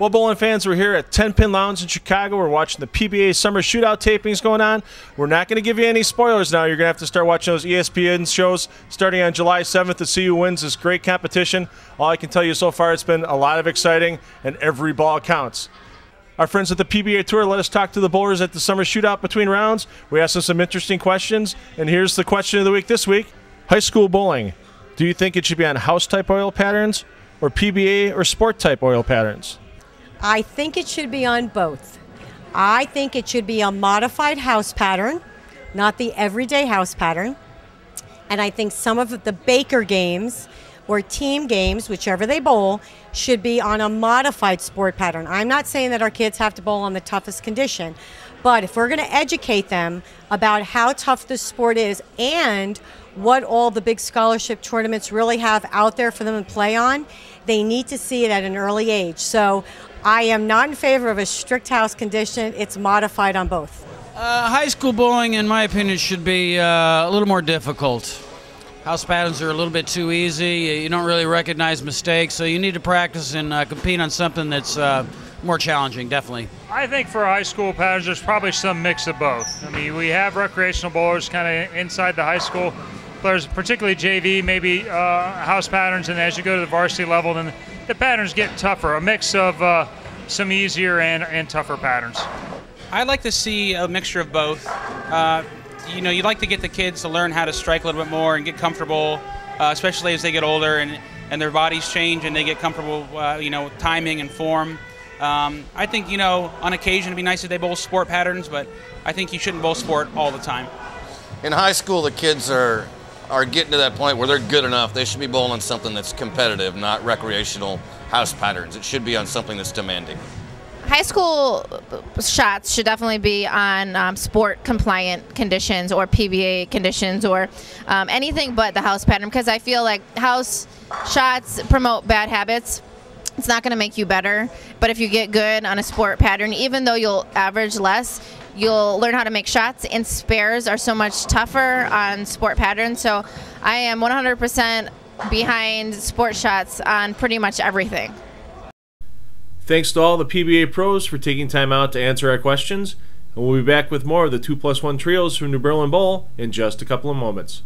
Well, bowling fans, we're here at 10 Pin Lounge in Chicago. We're watching the PBA Summer Shootout tapings going on. We're not going to give you any spoilers now. You're going to have to start watching those ESPN shows starting on July 7th to see who wins this great competition. All I can tell you so far, it's been a lot of exciting, and every ball counts. Our friends at the PBA Tour let us talk to the bowlers at the Summer Shootout between rounds. We asked them some interesting questions, and here's the question of the week this week. High school bowling. Do you think it should be on house-type oil patterns or PBA or sport-type oil patterns? I think it should be on both. I think it should be a modified house pattern, not the everyday house pattern. And I think some of the Baker games or team games, whichever they bowl, should be on a modified sport pattern. I'm not saying that our kids have to bowl on the toughest condition, but if we're going to educate them about how tough this sport is and what all the big scholarship tournaments really have out there for them to play on, they need to see it at an early age. So I am not in favor of a strict house condition. It's modified on both. High school bowling, in my opinion, should be a little more difficult. House patterns are a little bit too easy. You don't really recognize mistakes, so you need to practice and compete on something that's more challenging, definitely. I think for high school patterns, there's probably some mix of both. I mean, we have recreational bowlers kind of inside the high school players, particularly JV, maybe house patterns, and as you go to the varsity level, then the patterns get tougher. A mix of some easier and tougher patterns. I'd like to see a mixture of both. You'd like to get the kids to learn how to strike a little bit more and get comfortable, especially as they get older and their bodies change and they get comfortable, with timing and form. I think, on occasion it'd be nice if they bowl sport patterns, but I think you shouldn't bowl sport all the time. In high school, the kids are getting to that point where they're good enough. They should be bowling something that's competitive, not recreational house patterns. It should be on something that's demanding. High school shots should definitely be on sport compliant conditions or PBA conditions or anything but the house pattern, because I feel like house shots promote bad habits. It's not going to make you better, but if you get good on a sport pattern, even though you'll average less, you'll learn how to make shots, and spares are so much tougher on sport patterns. So I am 100% behind sport shots on pretty much everything. Thanks to all the PBA pros for taking time out to answer our questions, and we'll be back with more of the 2+1 trios from New Berlin Bowl in just a couple of moments.